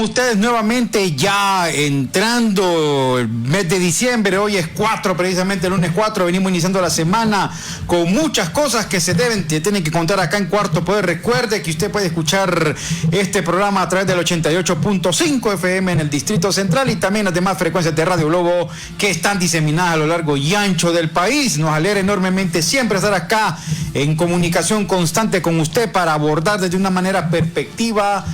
ustedes nuevamente ya entrando el mes de diciembre. Hoy es 4, precisamente el lunes 4. Venimos iniciando la semana con muchas cosas que se tienen que contar acá en Cuarto Poder. Recuerde que usted puede escuchar este programa a través del 88.5 FM en el Distrito Central y también las demás frecuencias de Radio Globo que están diseminadas a lo largo y ancho del país. Nos alegra enormemente siempre estar acá en comunicación constante con usted para abordar desde una manera perspectiva,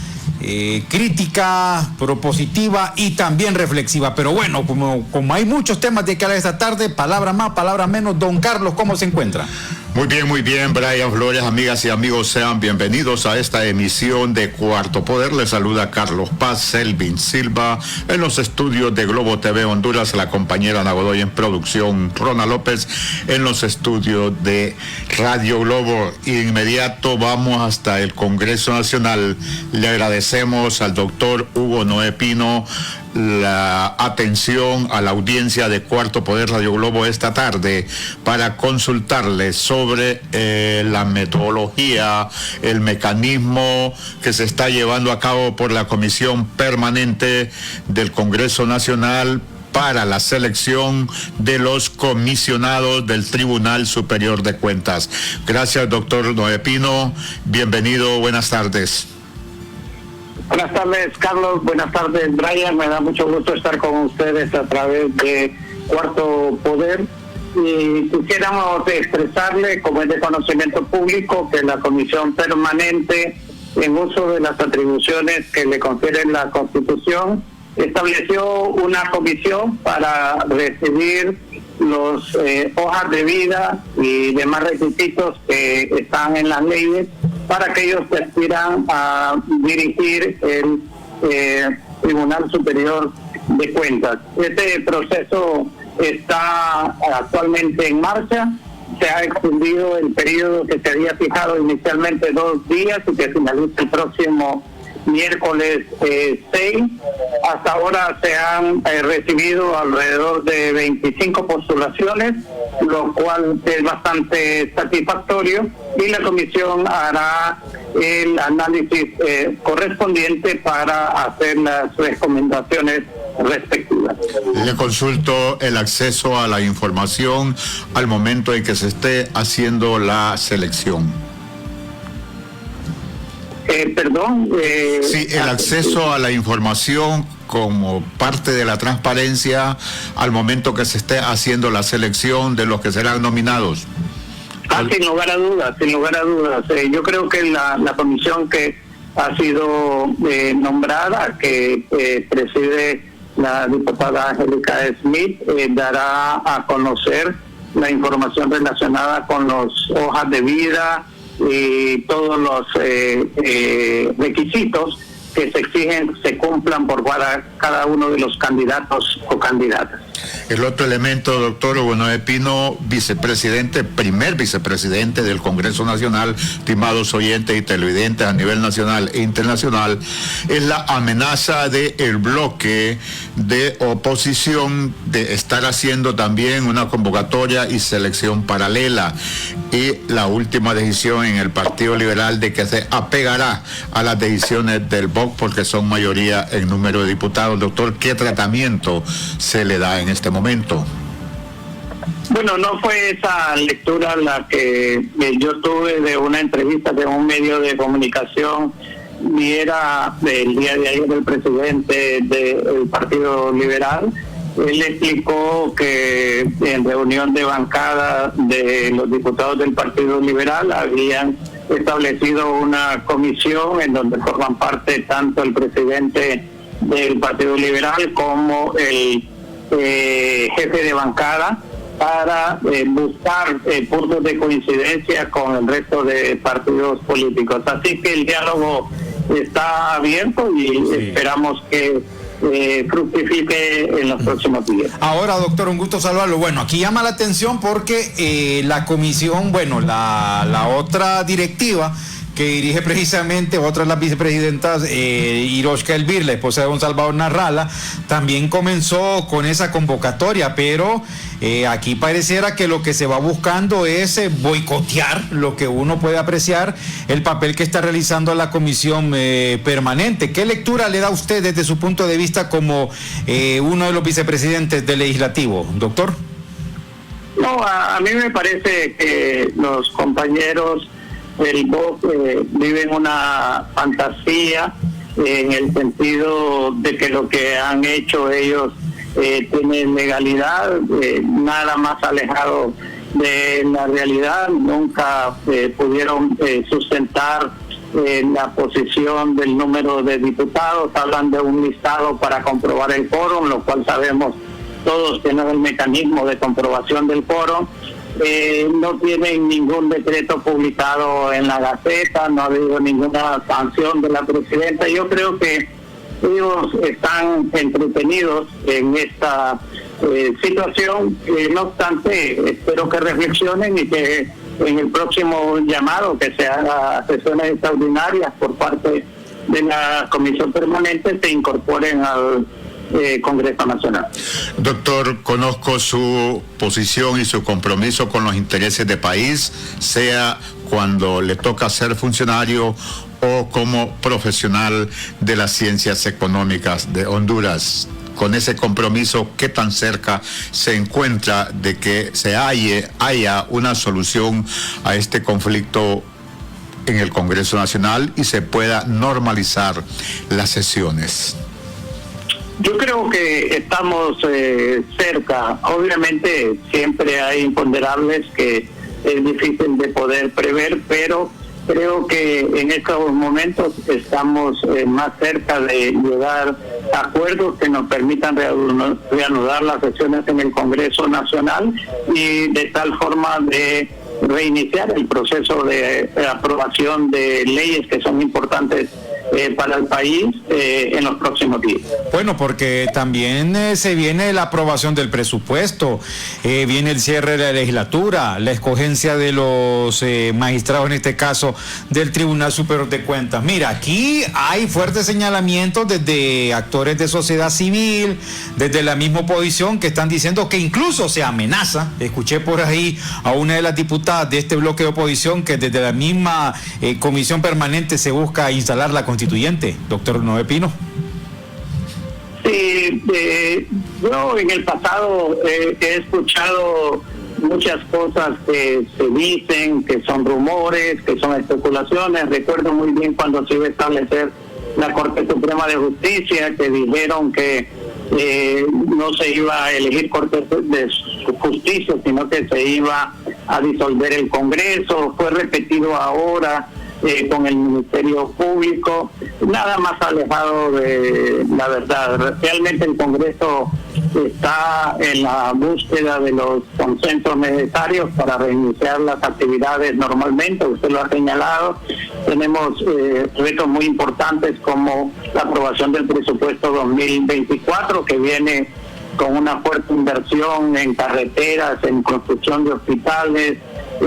crítica, propositiva y también reflexiva. Pero bueno, como hay muchos temas de que hablar esta tarde, palabra más, palabra menos. Don Carlos, ¿cómo se encuentra? Muy bien, Brian Flores, amigas y amigos, sean bienvenidos a esta emisión de Cuarto Poder. Les saluda Carlos Paz, Selvin Silva, en los estudios de Globo TV Honduras, la compañera Ana Godoy en producción, Rona López, en los estudios de Radio Globo. Inmediato vamos hasta el Congreso Nacional. Le agradecemos al doctor Hugo Noé Pino la atención a la audiencia de Cuarto Poder Radio Globo esta tarde para consultarles sobre la metodología, el mecanismo que se está llevando a cabo por la Comisión Permanente del Congreso Nacional para la selección de los comisionados del Tribunal Superior de Cuentas. Gracias, doctor Noé Pino. Bienvenido, buenas tardes. Buenas tardes, Carlos. Buenas tardes, Brian. Me da mucho gusto estar con ustedes a través de Cuarto Poder. Y quisiéramos expresarle, como es de conocimiento público, que la Comisión Permanente, en uso de las atribuciones que le confiere la Constitución, estableció una comisión para recibir los hojas de vida y demás requisitos que están en las leyes para aquellos que aspiran a dirigir el Tribunal Superior de Cuentas. Este proceso está actualmente en marcha. Se ha extendido el periodo que se había fijado inicialmente 2 días y que finaliza el próximo miércoles 6. Hasta ahora se han recibido alrededor de 25 postulaciones, lo cual es bastante satisfactorio, y la comisión hará el análisis correspondiente para hacer las recomendaciones respectivas. Le consulto el acceso a la información al momento en que se esté haciendo la selección. Sí, el acceso a la información como parte de la transparencia al momento que se esté haciendo la selección de los que serán nominados. Sin lugar a dudas. Yo creo que la comisión que ha sido nombrada, que preside la diputada Angélica Smith, dará a conocer la información relacionada con las hojas de vida y todos los requisitos que se exigen se cumplan por cada uno de los candidatos o candidatas. El otro elemento, doctor Hugo Noé Pino, primer vicepresidente del Congreso Nacional, estimados oyentes y televidentes a nivel nacional e internacional, es la amenaza del bloque de oposición de estar haciendo también una convocatoria y selección paralela, y la última decisión en el Partido Liberal de que se apegará a las decisiones del BOC porque son mayoría en número de diputados. Doctor, ¿qué tratamiento se le da en este momento? Bueno, no fue esa lectura la que yo tuve de una entrevista de un medio de comunicación, ni era del día de ayer del presidente del Partido Liberal. Él explicó que en reunión de bancada de los diputados del Partido Liberal habían establecido una comisión en donde forman parte tanto el presidente del Partido Liberal como el jefe de bancada para buscar puntos de coincidencia con el resto de partidos políticos. Así que el diálogo está abierto y esperamos que fructifique en los próximos días. Ahora, doctor, un gusto saludarlo. Bueno, aquí llama la atención porque la comisión, la otra directiva que dirige precisamente otra de las vicepresidentas, Iroshka Elvir, la esposa de don Salvador Narrala, también comenzó con esa convocatoria, pero aquí pareciera que lo que se va buscando es boicotear lo que uno puede apreciar, el papel que está realizando la comisión permanente. ¿Qué lectura le da usted desde su punto de vista como uno de los vicepresidentes del Legislativo, doctor? No, a mí me parece que los compañeros del BOC viven una fantasía en el sentido de que lo que han hecho ellos tiene legalidad, nada más alejado de la realidad. Nunca pudieron sustentar la posición del número de diputados. Hablan de un listado para comprobar el quórum, lo cual sabemos todos que no es el mecanismo de comprobación del quórum. No tienen ningún decreto publicado en la Gaceta, no ha habido ninguna sanción de la presidenta. Yo creo que ellos están entretenidos en esta situación. No obstante, espero que reflexionen y que en el próximo llamado que se haga a sesiones extraordinarias por parte de la Comisión Permanente se incorporen al Congreso Nacional. Doctor, conozco su posición y su compromiso con los intereses del país, sea cuando le toca ser funcionario o como profesional de las ciencias económicas de Honduras. Con ese compromiso, ¿qué tan cerca se encuentra de que se haya una solución a este conflicto en el Congreso Nacional y se pueda normalizar las sesiones? Yo creo que estamos cerca. Obviamente siempre hay imponderables que es difícil de poder prever, pero creo que en estos momentos estamos más cerca de llegar a acuerdos que nos permitan reanudar las sesiones en el Congreso Nacional y de tal forma de reiniciar el proceso de aprobación de leyes que son importantes para el país en los próximos días. Bueno, porque también se viene la aprobación del presupuesto, viene el cierre de la legislatura, la escogencia de los magistrados, en este caso del Tribunal Superior de Cuentas. Mira, aquí hay fuertes señalamientos desde actores de sociedad civil, desde la misma oposición, que están diciendo que incluso se amenaza. Escuché por ahí a una de las diputadas de este bloque de oposición que desde la misma comisión permanente se busca instalar la constituyente. Doctor Noé Pino. Sí, yo en el pasado he escuchado muchas cosas que se dicen, que son rumores, que son especulaciones. Recuerdo muy bien cuando se iba a establecer la Corte Suprema de Justicia, que dijeron que no se iba a elegir Corte de Justicia, sino que se iba a disolver el Congreso. Fue repetido ahora con el Ministerio Público, nada más alejado de la verdad. Realmente el Congreso está en la búsqueda de los consensos necesarios para reiniciar las actividades normalmente. Usted lo ha señalado. Tenemos retos muy importantes como la aprobación del presupuesto 2024, que viene con una fuerte inversión en carreteras, en construcción de hospitales,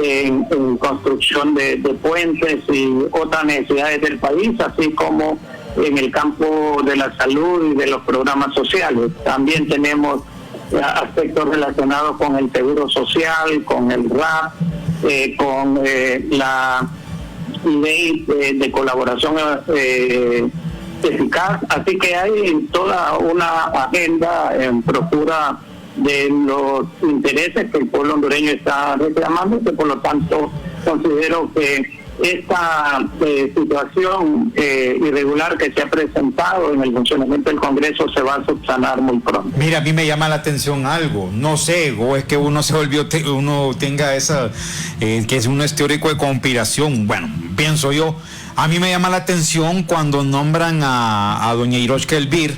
en construcción de puentes y otras necesidades del país, así como en el campo de la salud y de los programas sociales. También tenemos aspectos relacionados con el seguro social, con el RAP, con la ley de colaboración eficaz. Así que hay toda una agenda en procura de los intereses que el pueblo hondureño está reclamando, que por lo tanto considero que esta situación irregular que se ha presentado en el funcionamiento del Congreso se va a subsanar muy pronto. Mira, a mí me llama la atención algo, no sé, o es que uno se volvió, uno tenga esa, que es un teórico de conspiración, bueno, pienso yo. A mí me llama la atención cuando nombran a doña Iroshka Elvir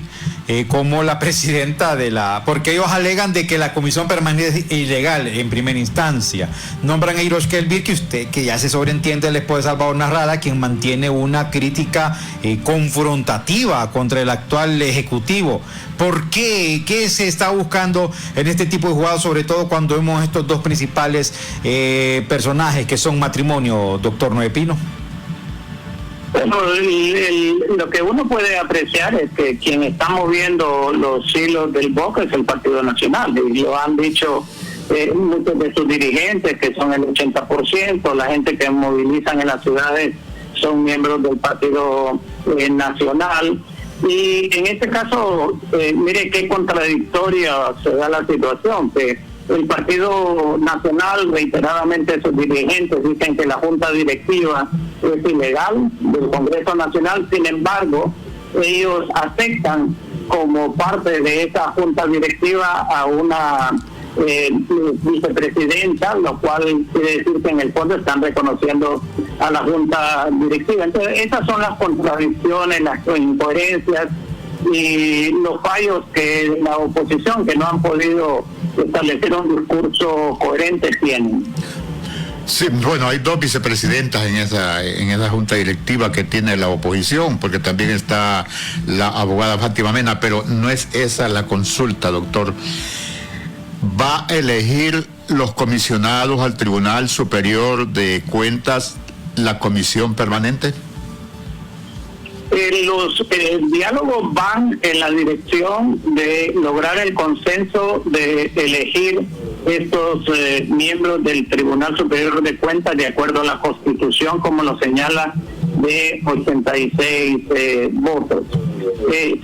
como la presidenta de la... Porque ellos alegan de que la comisión permanente es ilegal en primera instancia. Nombran a Iroshka Elvir, que ya se sobreentiende el esposo de Salvador Narrala, quien mantiene una crítica confrontativa contra el actual ejecutivo. ¿Por qué? ¿Qué se está buscando en este tipo de jugadas, sobre todo cuando vemos estos dos principales personajes que son matrimonio, doctor Noé Pino? Bueno, lo que uno puede apreciar es que quien está moviendo los hilos del BOC es el Partido Nacional, y lo han dicho muchos de sus dirigentes, que son el 80%, la gente que movilizan en las ciudades son miembros del Partido Nacional. Y en este caso, mire qué contradictoria se da la situación, que el Partido Nacional, reiteradamente sus dirigentes dicen que la Junta Directiva es ilegal del Congreso Nacional. Sin embargo, ellos aceptan como parte de esa Junta Directiva a una vicepresidenta, lo cual quiere decir que en el fondo están reconociendo a la Junta Directiva. Entonces, esas son las contradicciones, las incoherencias y los fallos que la oposición, que no han podido establecer un discurso coherente, tienen. Sí, bueno, hay dos vicepresidentas en esa junta directiva que tiene la oposición, porque también está la abogada Fátima Mena, pero no es esa la consulta, doctor. ¿Va a elegir los comisionados al Tribunal Superior de Cuentas la comisión permanente? Los diálogos van en la dirección de lograr el consenso de elegir estos miembros del Tribunal Superior de Cuentas de acuerdo a la Constitución, como lo señala, de 86 votos.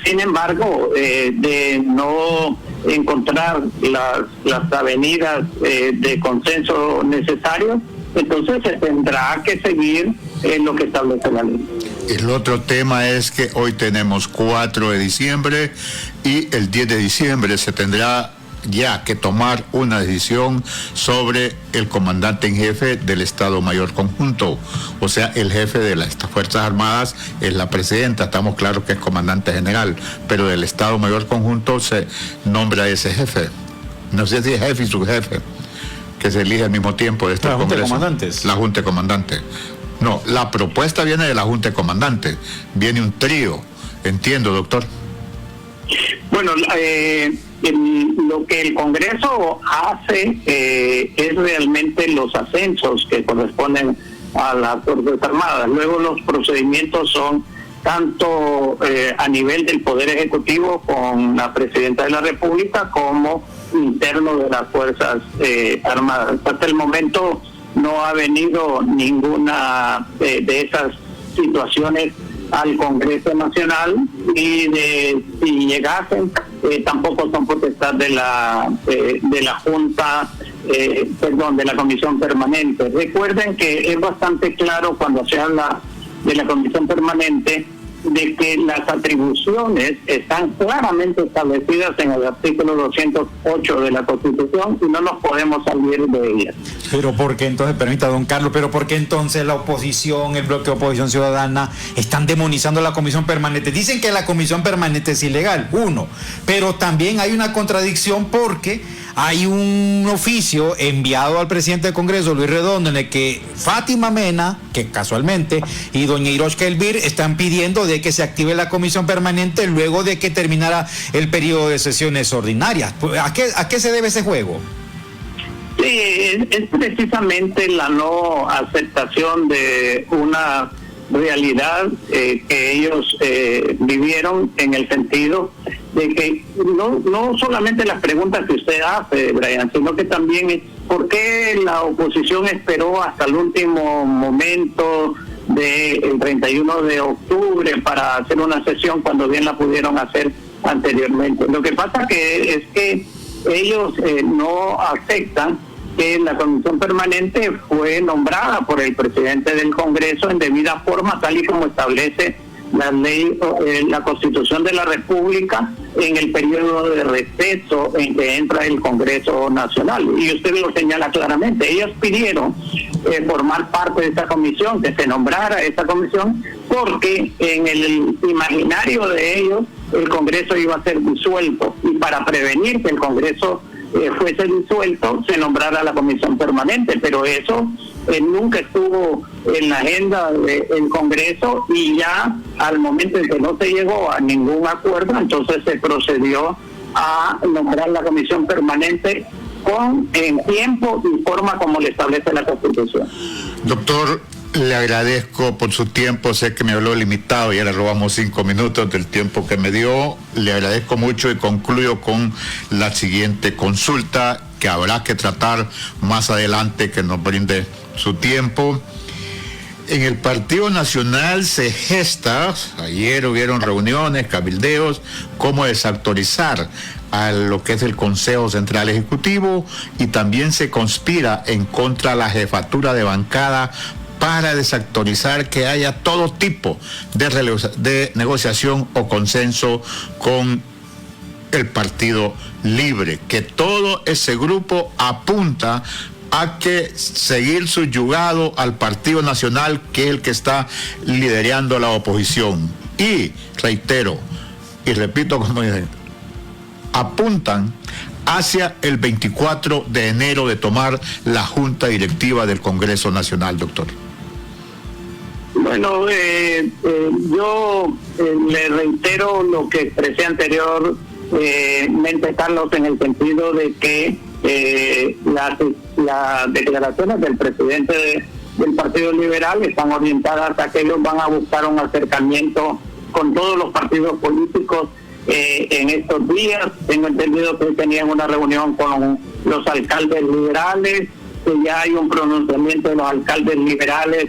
Sin embargo, de no encontrar las avenidas de consenso necesarios, entonces se tendrá que seguir lo que establece la ley. El otro tema es que hoy tenemos 4 de diciembre y el 10 de diciembre se tendrá ya que tomar una decisión sobre el comandante en jefe del Estado Mayor Conjunto. O sea, el jefe de las Fuerzas Armadas es la presidenta, estamos claros que es comandante general, pero del Estado Mayor Conjunto se nombra a ese jefe. No sé si es jefe y subjefe, que se elige al mismo tiempo de este Congreso. La Junta de Comandantes. La Junta de Comandantes. No, la propuesta viene de la Junta de Comandantes, viene un trío, entiendo, doctor. Bueno, lo que el Congreso hace es realmente los ascensos que corresponden a las Fuerzas Armadas. Luego los procedimientos son tanto a nivel del Poder Ejecutivo con la Presidenta de la República como interno de las Fuerzas Armadas. Hasta el momento no ha venido ninguna de esas situaciones al Congreso Nacional, y si llegasen tampoco son potestad de la Junta, de la Comisión Permanente. Recuerden que es bastante claro cuando se habla de la Comisión Permanente de que las atribuciones están claramente establecidas en el artículo 208 de la Constitución y no nos podemos salir de ellas. Pero ¿por qué entonces, permita don Carlos, pero por qué entonces la oposición, el bloque de Oposición Ciudadana, están demonizando la Comisión Permanente? Dicen que la Comisión Permanente es ilegal, pero también hay una contradicción porque hay un oficio enviado al presidente del Congreso, Luis Redondo, en el que Fátima Mena, que casualmente, y doña Iroshka Elvir están pidiendo de que se active la Comisión Permanente luego de que terminara el periodo de sesiones ordinarias. ¿A qué se debe ese juego? Sí, es precisamente la no aceptación de una realidad que ellos vivieron, en el sentido de que no solamente las preguntas que usted hace, Brian, sino que también por qué la oposición esperó hasta el último momento del 31 de octubre para hacer una sesión cuando bien la pudieron hacer anteriormente. Lo que pasa es que ellos no aceptan que la Comisión Permanente fue nombrada por el presidente del Congreso en debida forma, tal y como establece la ley, la Constitución de la República, en el periodo de receso en que entra el Congreso Nacional. Y usted lo señala claramente, ellos pidieron formar parte de esta comisión, que se nombrara esta comisión, porque en el imaginario de ellos el Congreso iba a ser disuelto, y para prevenir que el Congreso fuese disuelto, se nombrara la Comisión Permanente, pero eso nunca estuvo en la agenda del Congreso, y ya al momento en que no se llegó a ningún acuerdo, entonces se procedió a nombrar la Comisión Permanente en tiempo y forma como le establece la Constitución. Doctor, Le agradezco por su tiempo, sé que me habló limitado y ahora robamos 5 minutos del tiempo que me dio. Le agradezco mucho y concluyo con la siguiente consulta que habrá que tratar más adelante, que nos brinde su tiempo. En el Partido Nacional se gesta, ayer hubieron reuniones, cabildeos, cómo desactorizar a lo que es el Consejo Central Ejecutivo, y también se conspira en contra de la jefatura de bancada para desactorizar que haya todo tipo de negociación o consenso con el Partido Libre, que todo ese grupo apunta a que seguir subyugado al Partido Nacional, que es el que está liderando la oposición. Y reitero, y repito como dicen, apuntan hacia el 24 de enero de tomar la Junta Directiva del Congreso Nacional, doctor. Bueno, yo le reitero lo que expresé anteriormente, Carlos, en el sentido de que las declaraciones del presidente del Partido Liberal están orientadas a que ellos van a buscar un acercamiento con todos los partidos políticos en estos días. Tengo entendido que tenían una reunión con los alcaldes liberales, que ya hay un pronunciamiento de los alcaldes liberales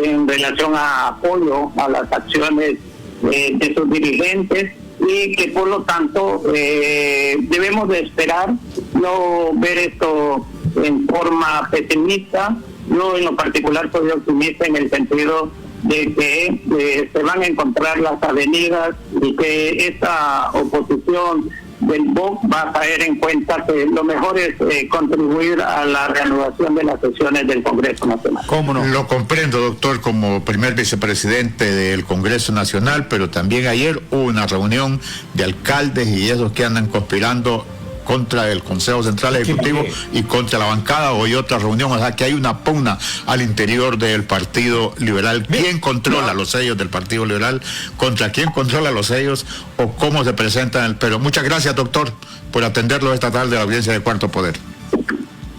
en relación a apoyo a las acciones de sus dirigentes, y que por lo tanto debemos de esperar, no ver esto en forma pesimista. Yo en lo particular soy optimista en el sentido de que se van a encontrar las avenidas y que esta oposición del BOC va a caer en cuenta que lo mejor es contribuir a la reanudación de las sesiones del Congreso Nacional. ¿Cómo no? Lo comprendo, doctor, como primer vicepresidente del Congreso Nacional, pero también ayer hubo una reunión de alcaldes y esos que andan conspirando contra el Consejo Central Ejecutivo y contra la bancada. Hoy otra reunión, o sea que hay una pugna al interior del Partido Liberal. ¿Quién controla los sellos del Partido Liberal? ¿Contra quién controla los sellos? ¿O cómo se presentan? Pero muchas gracias, doctor, por atenderlo esta tarde a la audiencia de Cuarto Poder.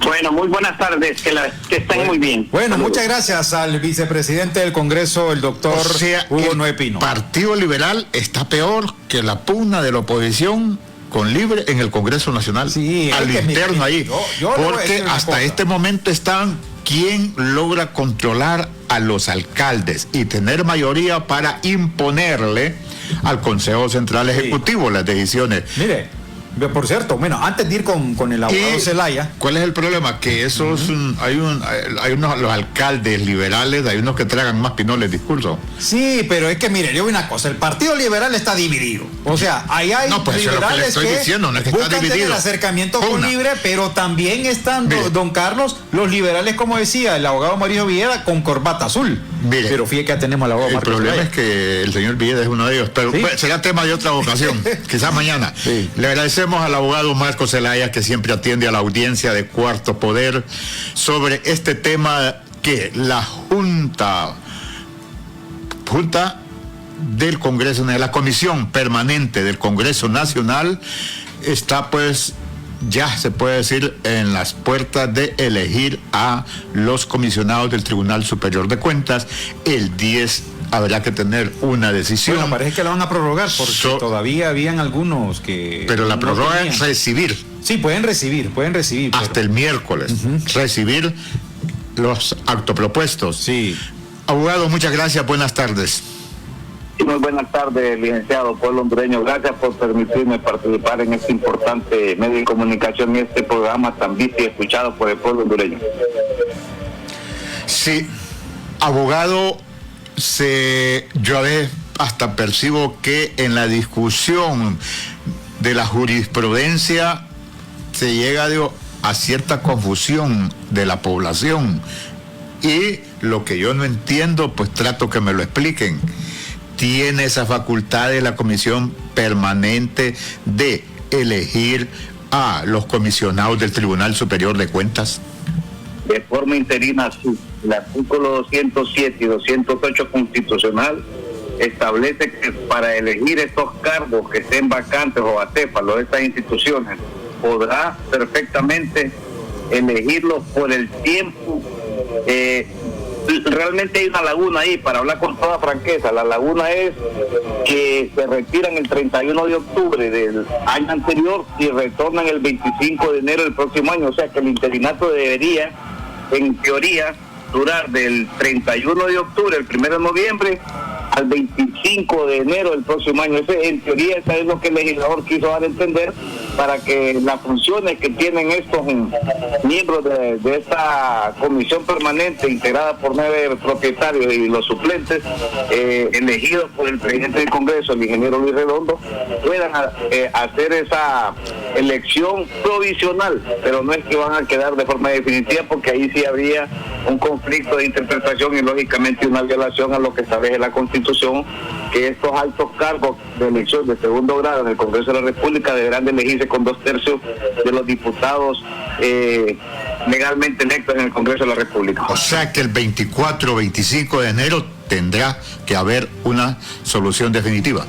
Bueno, muy buenas tardes, que estén muy bien. Bueno, muchas gracias al vicepresidente del Congreso, el doctor Hugo Noé Pino. El Partido Liberal está peor que la pugna de la oposición con Libre en el Congreso Nacional, sí, al interno ahí, porque hasta este momento están quien logra controlar a los alcaldes y tener mayoría para imponerle al Consejo Central Ejecutivo las decisiones. Mire, por cierto, bueno, antes de ir con el abogado Zelaya. ¿Cuál es el problema? Que esos hay unos, los alcaldes liberales, hay unos que tragan más pinoles discurso. Sí, pero es que mire, yo vi una cosa, el Partido Liberal está dividido. O sea, ahí hay liberales que buscan tener acercamiento con Libre, pero también están, don Carlos, los liberales, como decía el abogado Mauricio Villeda, con corbata azul. Mire, pero fíjate que ya tenemos al abogado Marcos. El problema es que el señor Villeda es uno de ellos, pero será tema de otra ocasión, quizás mañana. Sí. Le agradecemos al abogado Marcos Zelaya, que siempre atiende a la audiencia de Cuarto Poder, sobre este tema que la Junta del Congreso, la Comisión Permanente del Congreso Nacional está, pues, ya se puede decir, en las puertas de elegir a los comisionados del Tribunal Superior de Cuentas. El 10 habrá que tener una decisión. Bueno, parece que la van a prorrogar porque todavía habían algunos que... Pero la prórroga es recibir. Sí, pueden recibir. Hasta el miércoles. Recibir los actopropuestos. Sí. Abogado, muchas gracias. Buenas tardes. Muy buenas tardes, licenciado Pueblo Hondureño. Gracias por permitirme participar en este importante medio de comunicación y este programa tan visto y escuchado por el pueblo hondureño. Sí, abogado, yo a veces hasta percibo que en la discusión de la jurisprudencia se llega a cierta confusión de la población, y lo que yo no entiendo, pues trato que me lo expliquen. ¿Tiene esa facultad de la Comisión Permanente de elegir a los comisionados del Tribunal Superior de Cuentas? De forma interina, sí. El artículo 207 y 208 constitucional establece que para elegir estos cargos que estén vacantes o acéfalos de estas instituciones, podrá perfectamente elegirlos por el tiempo realmente hay una laguna ahí, para hablar con toda franqueza. La laguna es que se retiran el 31 de octubre del año anterior y retornan el 25 de enero del próximo año. O sea que el interinato debería, en teoría, durar del 31 de octubre, el 1 de noviembre, al 25 de enero del próximo año. En teoría, eso es lo que el legislador quiso dar a entender, para que las funciones que tienen estos miembros de esta comisión permanente, integrada por 9 propietarios y los suplentes, elegidos por el presidente del Congreso, el ingeniero Luis Redondo, puedan hacer esa elección provisional, pero no es que van a quedar de forma definitiva, porque ahí sí habría un conflicto de interpretación y lógicamente una violación a lo que establece la Constitución, que estos altos cargos de elección de segundo grado en el Congreso de la República deberán de elegirse con 2/3 de los diputados legalmente electos en el Congreso de la República. O sea que el 24 o 25 de enero tendrá que haber una solución definitiva.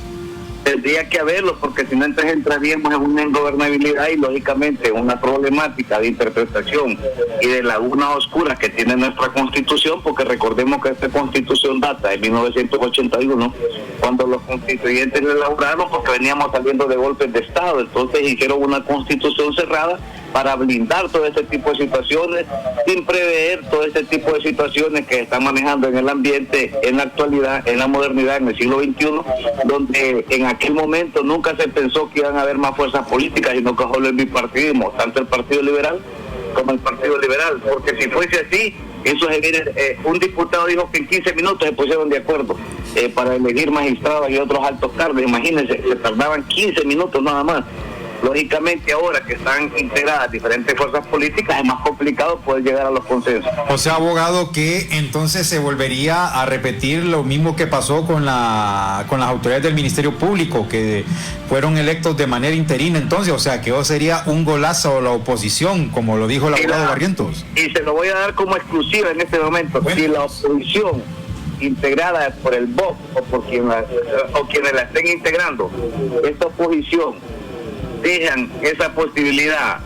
Tendría que haberlo, porque si no entraríamos en una ingobernabilidad y lógicamente una problemática de interpretación y de lagunas oscuras que tiene nuestra Constitución, porque recordemos que esta Constitución data de 1981, cuando los constituyentes la elaboraron, porque veníamos saliendo de golpes de Estado. Entonces hicieron una Constitución cerrada para blindar todo este tipo de situaciones, sin prever todo este tipo de situaciones que se están manejando en el ambiente en la actualidad, en la modernidad, en el siglo XXI, donde en aquel momento nunca se pensó que iban a haber más fuerzas políticas, sino que solo el bipartidismo, tanto el Partido Liberal como el Partido Liberal, porque si fuese así, eso se viene, un diputado dijo que en 15 minutos se pusieron de acuerdo para elegir magistrados y otros altos cargos. Imagínense, se tardaban 15 minutos nada más. Lógicamente ahora que están integradas diferentes fuerzas políticas es más complicado poder llegar a los consensos. O sea, abogado, que entonces se volvería a repetir lo mismo que pasó con las autoridades del Ministerio Público, que fueron electos de manera interina entonces, o sea, que eso sería un golazo a la oposición, como lo dijo el abogado Barrientos. Y se lo voy a dar como exclusiva en este momento. Bueno. Si la oposición integrada por el VOC o por quienes la estén integrando, esta oposición dejan esa posibilidad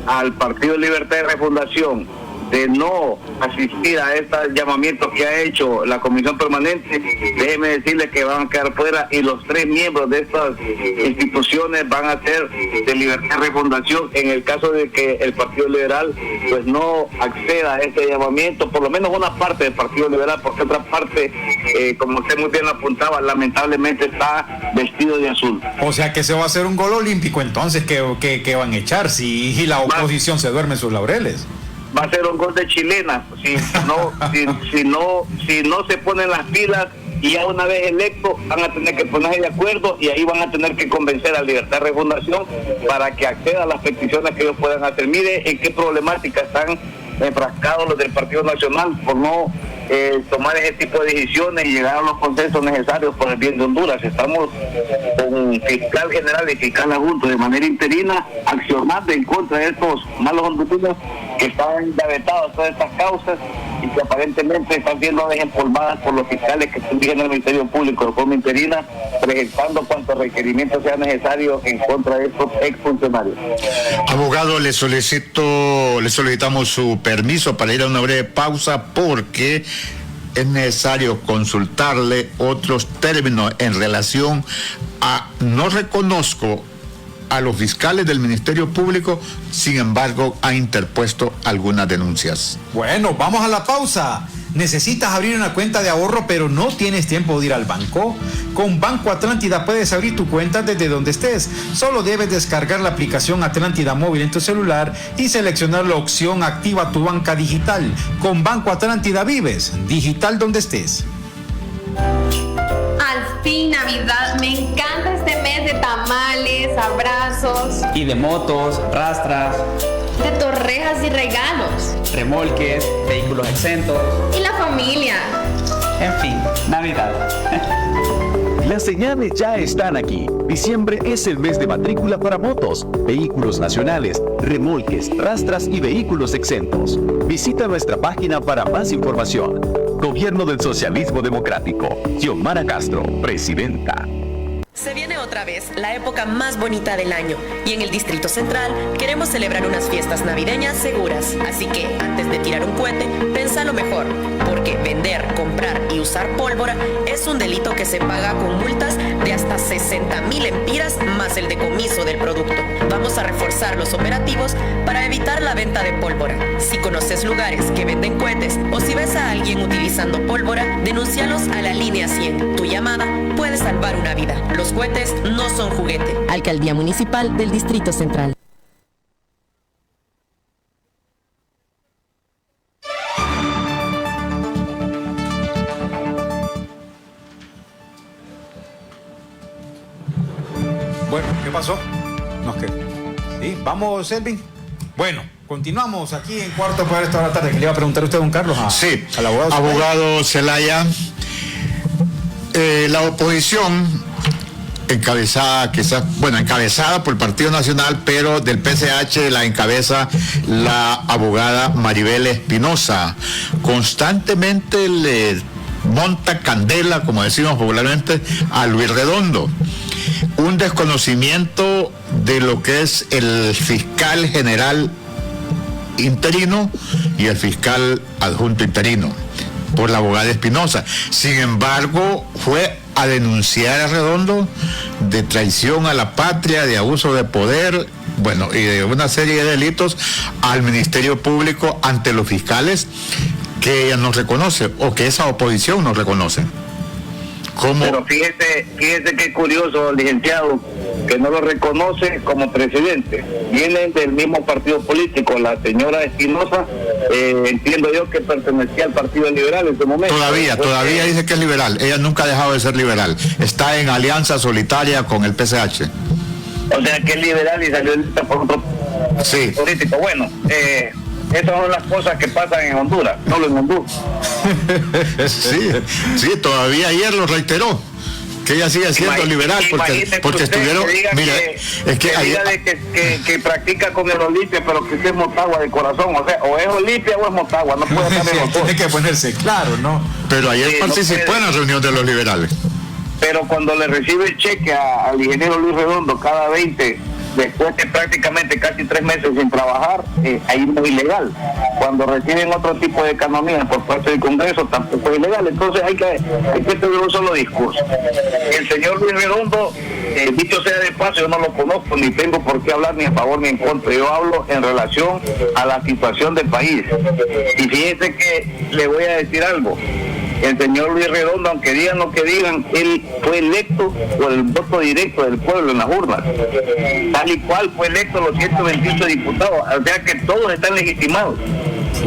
al Partido Libertad y Refundación de no asistir a estos llamamientos que ha hecho la Comisión Permanente, déjeme decirles que van a quedar fuera, y los 3 miembros de estas instituciones van a ser de Libertad y Refundación en el caso de que el Partido Liberal pues no acceda a este llamamiento, por lo menos una parte del Partido Liberal, porque otra parte, como usted muy bien apuntaba, lamentablemente está vestido de azul. O sea que se va a hacer un gol olímpico entonces, que van a echar si la oposición se duerme en sus laureles. Va a ser un gol de chilena si no se ponen las pilas, y ya una vez electos van a tener que ponerse de acuerdo, y ahí van a tener que convencer a Libertad y Refundación para que acceda a las peticiones que ellos puedan hacer. Mire en qué problemática están enfrascados los del Partido Nacional por no tomar ese tipo de decisiones y llegar a los consensos necesarios por el bien de Honduras. Estamos con fiscal general y fiscal adjunto de manera interina accionando en contra de estos malos hondureños que están engavetados todas estas causas y que aparentemente están siendo desempolvadas por los fiscales que dirigen el Ministerio Público de forma interina, presentando cuantos requerimientos sean necesarios en contra de estos exfuncionarios. Abogado, le solicitamos su permiso para ir a una breve pausa, porque es necesario consultarle otros términos en relación a, no reconozco a los fiscales del Ministerio Público, sin embargo ha interpuesto algunas denuncias. Bueno, vamos a la pausa. ¿Necesitas abrir una cuenta de ahorro pero no tienes tiempo de ir al banco? Con Banco Atlántida puedes abrir tu cuenta desde donde estés. Solo debes descargar la aplicación Atlántida Móvil en tu celular y seleccionar la opción Activa tu banca digital. Con Banco Atlántida vives digital donde estés. Al fin Navidad, me encanta este mes de tamales, abrazos y de motos, rastras, de torrejas y regalos, remolques, vehículos exentos y la familia. En fin, Navidad. Las señales ya están aquí. Diciembre es el mes de matrícula para motos, vehículos nacionales, remolques, rastras y vehículos exentos. Visita nuestra página para más información. Gobierno del Socialismo Democrático. Xiomara Castro, presidenta. Se viene otra vez la época más bonita del año y en el Distrito Central queremos celebrar unas fiestas navideñas seguras. Así que antes de tirar un cohete, pensalo mejor, porque vender, comprar y usar pólvora es un delito que se paga con multas de hasta 60,000 empiras más el decomiso del producto. Vamos a reforzar los operativos para evitar la venta de pólvora. Si conoces lugares que venden cohetes o si ves a alguien utilizando pólvora, denúncialos a la línea 100. Tu llamada puede salvar una vida. Los cohetes no son juguete. Alcaldía Municipal del Distrito Central. Bueno, ¿qué pasó? No, ¿qué? Sí, vamos, Selvin. Bueno, continuamos aquí en Cuarto Poder esta hora de la tarde. ¿Qué le iba a preguntar a usted, don Carlos? Sí, al abogado. Abogado Zelaya, la oposición encabezada por el Partido Nacional, pero del PCH la encabeza la abogada Maribel Espinosa. Constantemente le monta candela, como decimos popularmente, a Luis Redondo. Un desconocimiento de lo que es el fiscal general interino y el fiscal adjunto interino por la abogada Espinosa. Sin embargo, fue a denunciar a Redondo de traición a la patria, de abuso de poder, bueno, y de una serie de delitos al Ministerio Público ante los fiscales que ella no reconoce o que esa oposición no reconoce. ¿Cómo? Pero fíjese qué curioso, licenciado, que no lo reconoce como presidente. Vienen del mismo partido político. La señora Espinosa, entiendo yo que pertenecía al Partido Liberal en ese momento. Todavía dice que es liberal. Ella nunca ha dejado de ser liberal. Está en alianza solitaria con el PCH. O sea que es liberal y salió por otro político. Bueno, esas son las cosas que pasan en Honduras, solo en Honduras. Sí, todavía ayer lo reiteró, que ella sigue siendo liberal, porque estuvieron, mire, es que ayer, que practica con el Olimpia, pero que es Motagua de corazón, o sea, o es Olimpia o es Motagua, no puede estar en los dos. Tiene que ponerse claro, ¿no? Pero ayer participó en la reunión de los liberales. Pero cuando le recibe el cheque al ingeniero Luis Redondo cada 20, después de prácticamente casi 3 meses sin trabajar, ahí no es ilegal. Cuando reciben otro tipo de economía por parte del Congreso, tampoco es ilegal. Entonces hay que tener un solo discurso. El señor Luis Redondo, dicho sea de paso, yo no lo conozco, ni tengo por qué hablar ni a favor ni en contra. Yo hablo en relación a la situación del país. Y fíjense que le voy a decir algo. El señor Luis Redondo, aunque digan lo que digan, él fue electo por el voto directo del pueblo en las urnas. Tal y cual fue electo los 128 diputados. O sea que todos están legitimados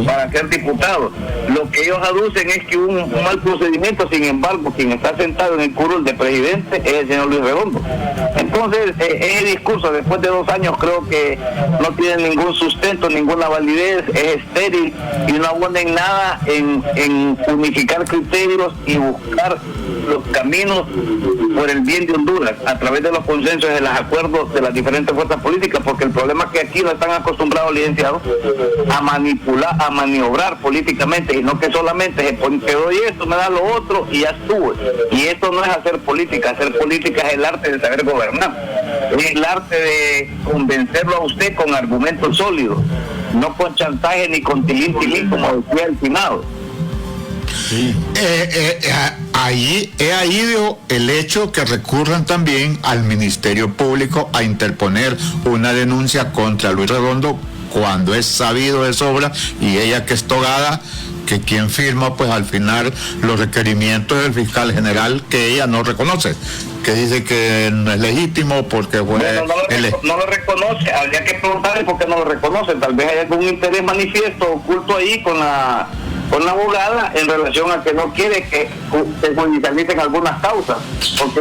para ser diputados. Lo que ellos aducen es que hubo un mal procedimiento, sin embargo, quien está sentado en el curul de presidente es el señor Luis Redondo. Entonces, ese discurso, después de 2 años, creo que no tiene ningún sustento, ninguna validez, es estéril y no abona en nada en unificar criterios y buscar los caminos por el bien de Honduras a través de los consensos y de los acuerdos de las diferentes fuerzas políticas, porque el problema es que aquí no están acostumbrados, licenciados, a manipular, a maniobrar políticamente, y no que solamente te doy esto, me da lo otro y ya estuvo. Y esto no es hacer política es el arte de saber gobernar, es el arte de convencerlo a usted con argumentos sólidos, no con chantaje ni con tilín como decía el Senado. Sí. Ahí dio el hecho que recurran también al Ministerio Público a interponer una denuncia contra Luis Redondo cuando es sabido de sobra, y ella que es togada, que quien firma pues al final los requerimientos del fiscal general que ella no reconoce, que dice que no es legítimo porque no lo reconoce. Habría que preguntarle por qué no lo reconoce. Tal vez hay algún interés manifiesto oculto ahí con la abogada en relación a que no quiere que se judicialicen algunas causas, porque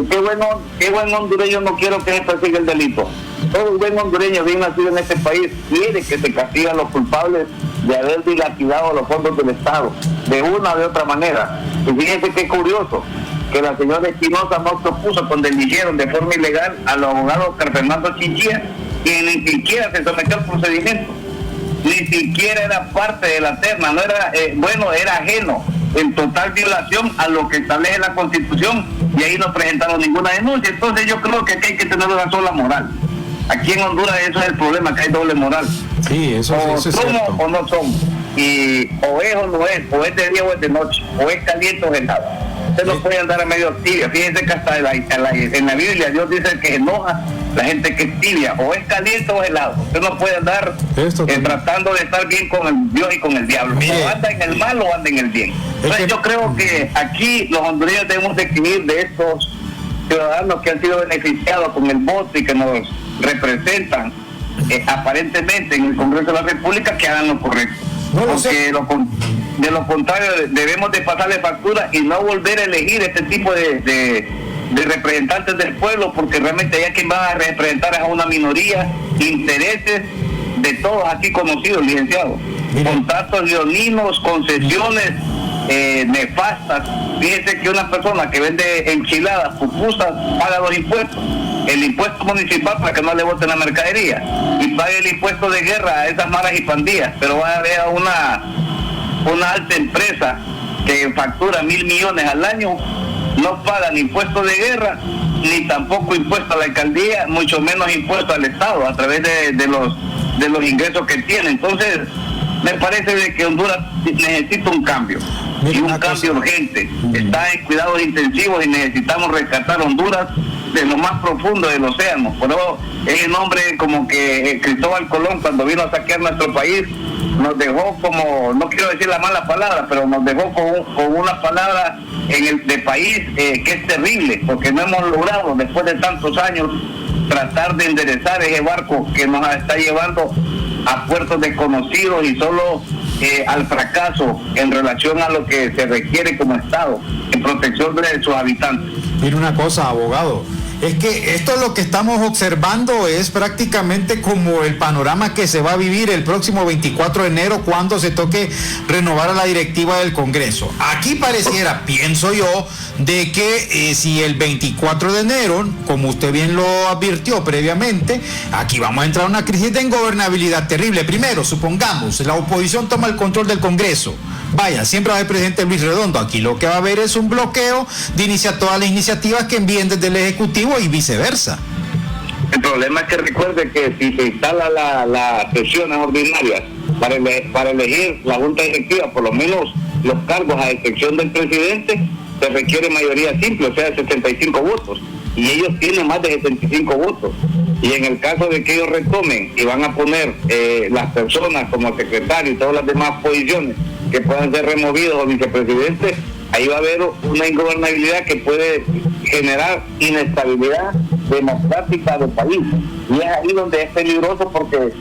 qué buen hondureño no quiero que se persiga el delito. Todo buen hondureño bien nacido en este país quiere que se castiguen a los culpables de haber dilapidado los fondos del Estado de una o de otra manera. Y fíjense qué curioso que la señora Espinosa no se opuso cuando eligieron de forma ilegal al abogado Oscar Fernando Chinchilla, quien ni siquiera se sometió al procedimiento, ni siquiera era parte de la terna, no era era ajeno, en total violación a lo que establece la Constitución y ahí no presentaron ninguna denuncia. Entonces yo creo que aquí hay que tener una sola moral. Aquí en Honduras eso es el problema, que hay doble moral. Sí, eso o es somos cierto. o no somos. Y o es o no es, o es de día o es de noche, o es caliente o es helado. Usted no puede andar a medio tibia. Fíjense que hasta en la Biblia Dios dice que enoja la gente que es tibia, o es caliente o es helado. Usted no puede andar tratando de estar bien con el Dios y con el diablo. O anda en el mal o anda en el bien. Entonces yo creo que aquí los hondureños debemos exigir de estos ciudadanos que han sido beneficiados con el voto y que nos representan aparentemente en el Congreso de la República, que hagan lo correcto. Porque de lo contrario debemos de pasarle factura y no volver a elegir este tipo de representantes del pueblo, porque realmente ya quien va a representar es a una minoría, intereses de todos aquí conocidos, licenciados. Contratos leoninos, concesiones nefastas. Fíjese que una persona que vende enchiladas, pupusas, paga los impuestos, el impuesto municipal para que no le voten la mercadería, y paga el impuesto de guerra a esas maras y pandillas, pero va a haber una alta empresa que factura 1.000 millones al año, no paga ni impuesto de guerra, ni tampoco impuesto a la alcaldía, mucho menos impuesto al Estado a través de los ingresos que tiene. Entonces me parece de que Honduras necesita un cambio, y un cambio urgente. Está en cuidados intensivos y necesitamos rescatar Honduras de lo más profundo del océano. Por eso es el nombre como que Cristóbal Colón, cuando vino a saquear nuestro país, nos dejó como, no quiero decir la mala palabra, pero nos dejó con una palabra de país que es terrible, porque no hemos logrado después de tantos años tratar de enderezar ese barco que nos está llevando a puertos desconocidos y solo al fracaso en relación a lo que se requiere como Estado en protección de sus habitantes. Mire una cosa, abogado, es que esto lo que estamos observando es prácticamente como el panorama que se va a vivir el próximo 24 de enero cuando se toque renovar a la directiva del Congreso. Aquí pareciera, pienso yo, de que si el 24 de enero, como usted bien lo advirtió previamente, aquí vamos a entrar a una crisis de ingobernabilidad terrible. Primero, supongamos, la oposición toma el control del Congreso. Vaya, siempre va a haber presidente Luis Redondo. Aquí lo que va a haber es un bloqueo de todas las iniciativas que envíen desde el Ejecutivo y viceversa. El problema es que recuerde que si se instala las sesiones ordinarias para elegir la Junta Directiva, por lo menos los cargos a excepción del presidente, se requiere mayoría simple, o sea, 75 votos. Y ellos tienen más de 75 votos. Y en el caso de que ellos retomen y van a poner las personas como secretario y todas las demás posiciones que puedan ser removidos o vicepresidentes, ahí va a haber una ingobernabilidad que puede generar inestabilidad democrática del país. Y es ahí donde es peligroso, porque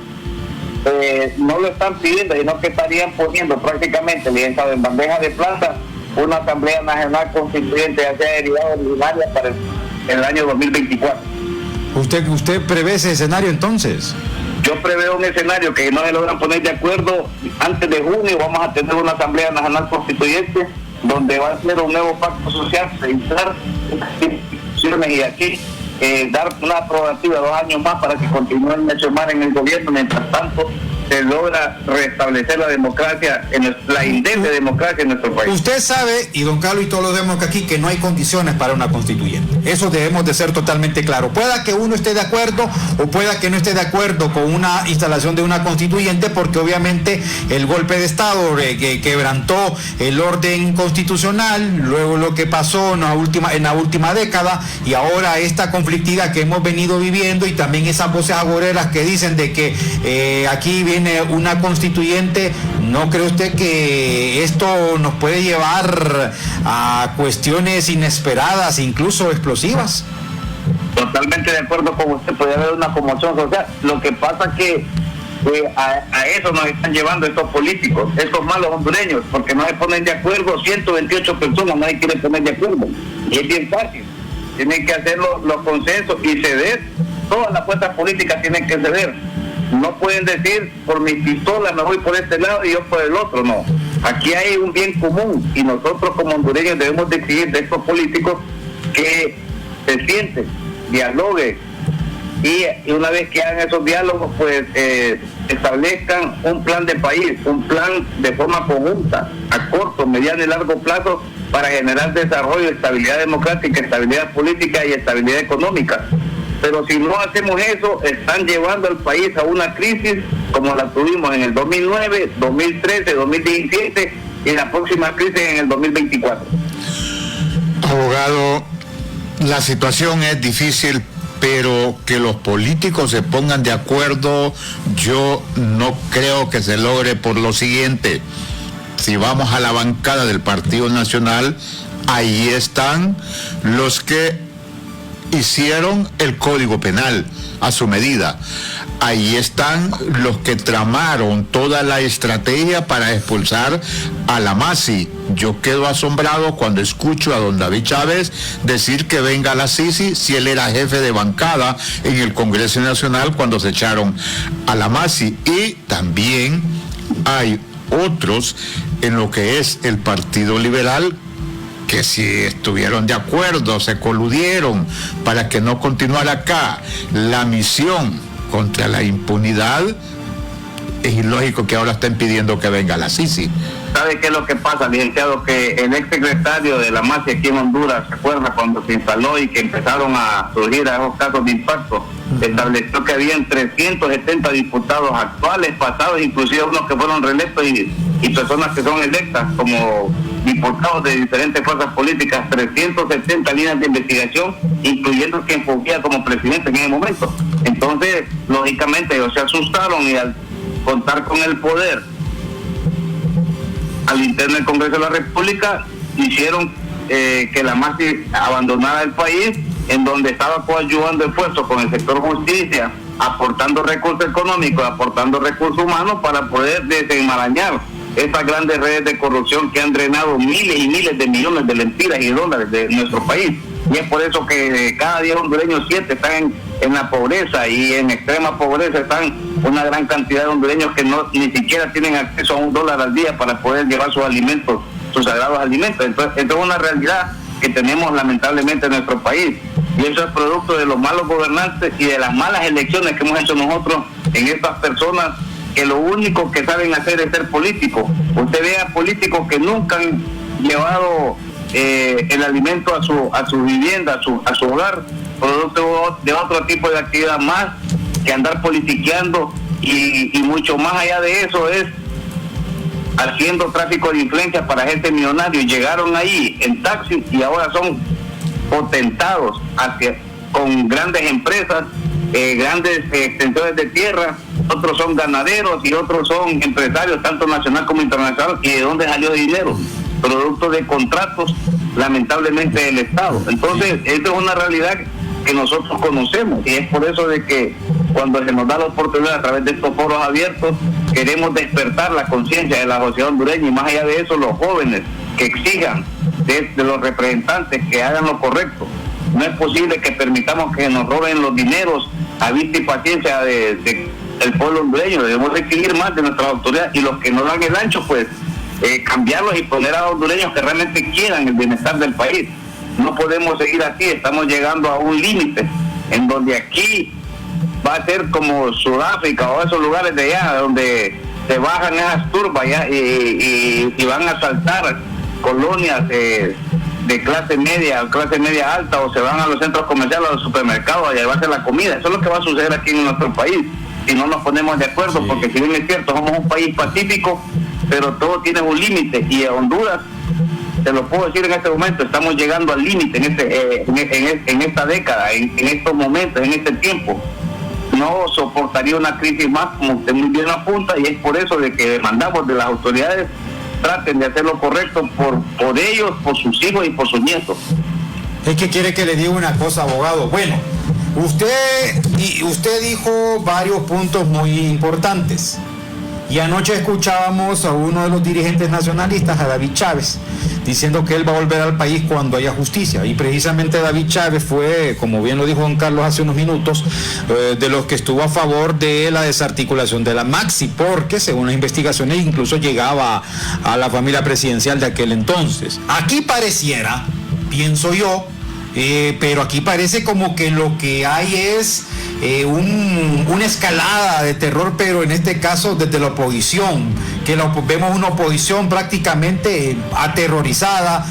no lo están pidiendo, sino que estarían poniendo prácticamente, licenciado, en bandeja de plata una Asamblea Nacional Constituyente, ya sea derivada ordinaria para el año 2024. ¿Usted prevé ese escenario entonces? Yo preveo un escenario que no se logran poner de acuerdo antes de junio. Vamos a tener una Asamblea Nacional Constituyente donde va a ser un nuevo pacto social, revisar instituciones y aquí dar una aprobativa 2 años más para que continúen en el gobierno. Mientras tanto, se logra restablecer la democracia, la indente democracia en nuestro país. Usted sabe, y don Carlos y todos los demás aquí, que no hay condiciones para una constituyente. Eso debemos de ser totalmente claro. Pueda que uno esté de acuerdo o pueda que no esté de acuerdo con una instalación de una constituyente, porque obviamente el golpe de Estado que quebrantó el orden constitucional, luego lo que pasó en la última década, y ahora esta conflictividad que hemos venido viviendo, y también esas voces agoreras que dicen de que aquí viene una constituyente. ¿No cree usted que esto nos puede llevar a cuestiones inesperadas, incluso explosivas? Totalmente de acuerdo con usted, puede haber una conmoción social. Lo que pasa es que a eso nos están llevando estos políticos, estos malos hondureños, porque no se ponen de acuerdo. 128 personas, nadie quiere poner de acuerdo, y es bien fácil. Tienen que hacer los consensos y ceder. Todas las fuerzas políticas tienen que ceder. No pueden decir, por mi pistola me voy por este lado y yo por el otro. No, aquí hay un bien común, y nosotros como hondureños debemos exigir de estos políticos que se sienten, dialoguen, y una vez que hagan esos diálogos, pues establezcan un plan de país, un plan de forma conjunta, a corto, mediano y largo plazo, para generar desarrollo, estabilidad democrática, estabilidad política y estabilidad económica. Pero si no hacemos eso, están llevando al país a una crisis como la tuvimos en el 2009, 2013, 2017 y la próxima crisis en el 2024. Abogado, la situación es difícil, pero que los políticos se pongan de acuerdo, yo no creo que se logre por lo siguiente. Si vamos a la bancada del Partido Nacional, ahí están los que hicieron el Código Penal a su medida. Ahí están los que tramaron toda la estrategia para expulsar a la Masi. Yo quedo asombrado cuando escucho a don David Chávez decir que venga a la Sisi si él era jefe de bancada en el Congreso Nacional cuando se echaron a la Masi. Y también hay otros en lo que es el Partido Liberal que si estuvieron de acuerdo, se coludieron para que no continuara acá la misión contra la impunidad, es ilógico que ahora estén pidiendo que venga la Sisi. ¿Sabe qué es lo que pasa, licenciado? Que el exsecretario de la MASI aquí en Honduras, ¿se acuerda cuando se instaló y que empezaron a surgir a esos casos de impacto? Estableció que habían 370 diputados actuales, pasados, inclusive unos que fueron reelectos y personas que son electas como diputados de diferentes fuerzas políticas, 370 líneas de investigación, incluyendo quien fungía como presidente en ese momento. Entonces, lógicamente, ellos se asustaron y al contar con el poder al interno del Congreso de la República, hicieron que la MASI abandonara el país, en donde estaba coadyuvando esfuerzos con el sector justicia, aportando recursos económicos, aportando recursos humanos para poder desenmarañar esas grandes redes de corrupción que han drenado miles y miles de millones de lempiras y dólares de nuestro país. Y es por eso que cada día hondureños 7 están en la pobreza, y en extrema pobreza están una gran cantidad de hondureños que ni siquiera tienen acceso a $1 al día para poder llevar sus alimentos, sus sagrados alimentos. Entonces, esto es una realidad que tenemos lamentablemente en nuestro país, y eso es producto de los malos gobernantes y de las malas elecciones que hemos hecho nosotros en estas personas que lo único que saben hacer es ser políticos. Usted ve a políticos que nunca han llevado el alimento a su vivienda, a su hogar, producto de otro tipo de actividad más que andar politiqueando, y mucho más allá de eso es haciendo tráfico de influencia para gente millonaria. Llegaron ahí en taxi y ahora son potentados con grandes empresas, grandes extensiones de tierra. Otros son ganaderos y otros son empresarios, tanto nacional como internacional. ¿Y de dónde salió el dinero? Producto de contratos, lamentablemente, del Estado. Entonces, esto es una realidad que nosotros conocemos, y es por eso de que cuando se nos da la oportunidad a través de estos foros abiertos, queremos despertar la conciencia de la sociedad hondureña, y más allá de eso, los jóvenes que exijan de los representantes que hagan lo correcto. No es posible que permitamos que nos roben los dineros a vista y paciencia del pueblo hondureño. Debemos exigir más de nuestras autoridades, y los que no dan el ancho, pues cambiarlos y poner a los hondureños que realmente quieran el bienestar del país. No podemos seguir así, estamos llegando a un límite en donde aquí va a ser como Sudáfrica o esos lugares de allá donde se bajan esas turbas ya, y van a asaltar colonias de clase media alta, o se van a los centros comerciales, a los supermercados a llevarse la comida. Eso es lo que va a suceder aquí en nuestro país si no nos ponemos de acuerdo, sí. Porque si bien es cierto, somos un país pacífico, pero todo tiene un límite, y Honduras, te lo puedo decir en este momento, estamos llegando al límite en esta década, en estos momentos, en este tiempo. No soportaría una crisis más, como usted muy bien apunta, y es por eso de que demandamos de las autoridades traten de hacer lo correcto por ellos, por sus hijos y por sus nietos. Es que quiere que le diga una cosa, abogado. Bueno, usted dijo varios puntos muy importantes. Y anoche escuchábamos a uno de los dirigentes nacionalistas, a David Chávez, diciendo que él va a volver al país cuando haya justicia. Y precisamente David Chávez fue, como bien lo dijo don Carlos hace unos minutos, de los que estuvo a favor de la desarticulación de la Maxi, porque según las investigaciones incluso llegaba a la familia presidencial de aquel entonces. Aquí pareciera, pienso yo, pero aquí parece como que lo que hay es una escalada de terror, pero en este caso desde la oposición, que vemos una oposición prácticamente atemorizada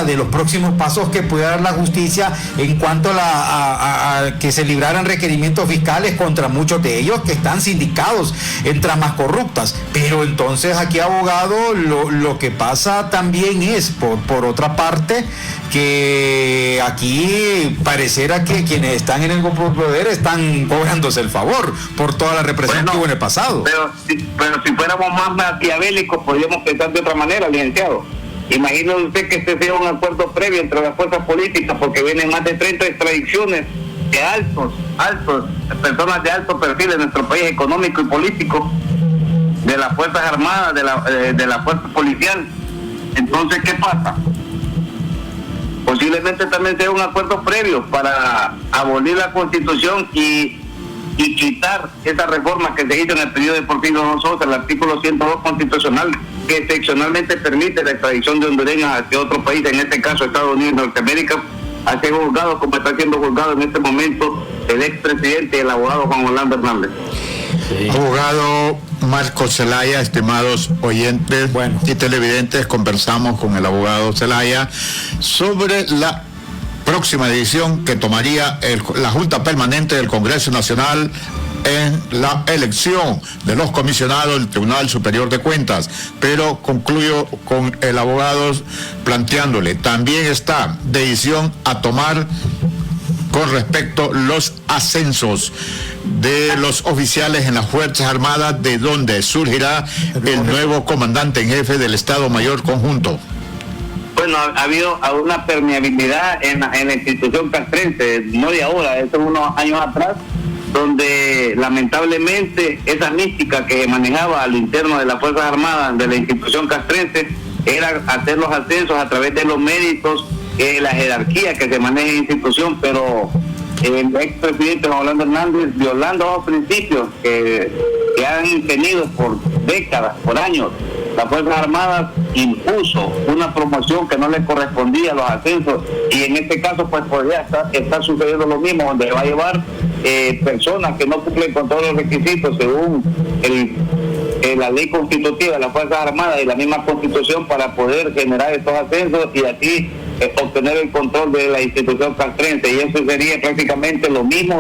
de los próximos pasos que puede dar la justicia en cuanto a que se libraran requerimientos fiscales contra muchos de ellos que están sindicados en tramas corruptas. Pero entonces aquí, abogado, lo que pasa también es, por otra parte, que aquí pareciera que quienes están en el poder están cobrándose el favor por toda la represión que hubo en el pasado. Pero si fuéramos más maquiavélicos, podríamos pensar de otra manera, licenciado. Imagínese usted que este sea un acuerdo previo entre las fuerzas políticas, porque vienen más de 30 extradiciones de personas de alto perfil en nuestro país, económico y político, de las Fuerzas Armadas, de la Fuerza Policial. Entonces, ¿qué pasa? Posiblemente también sea un acuerdo previo para abolir la Constitución y quitar esa reforma que se hizo en el periodo de Porfirio Sosa, el artículo 102 constitucional, que excepcionalmente permite la extradición de hondureños hacia otro país, en este caso Estados Unidos y Norteamérica, a ser juzgado como está siendo juzgado en este momento el expresidente y el abogado Juan Orlando Hernández. Sí. Abogado Marcos Zelaya, estimados oyentes y televidentes, conversamos con el abogado Zelaya sobre la próxima decisión que tomaría la Junta Permanente del Congreso Nacional en la elección de los comisionados del Tribunal Superior de Cuentas. Pero concluyo con el abogado planteándole, también está decisión a tomar con respecto a los ascensos de los oficiales en las Fuerzas Armadas, de donde surgirá el nuevo comandante en jefe del Estado Mayor Conjunto. Bueno, ha habido una permeabilidad en la institución castrense, no de ahora, es unos años atrás, donde lamentablemente esa mística que manejaba al interno de las Fuerzas Armadas de la institución castrense era hacer los ascensos a través de los méritos, la jerarquía que se maneja en la institución, pero el expresidente Juan Orlando Hernández, violando los principios que han tenido por décadas, por años, las Fuerzas Armadas, impuso una promoción que no le correspondía a los ascensos, y en este caso pues podría estar sucediendo lo mismo, donde va a llevar personas que no cumplen con todos los requisitos según la ley constitutiva de las Fuerzas Armadas y la misma Constitución, para poder generar estos ascensos y así obtener el control de la institución castrense. Y eso sería prácticamente lo mismo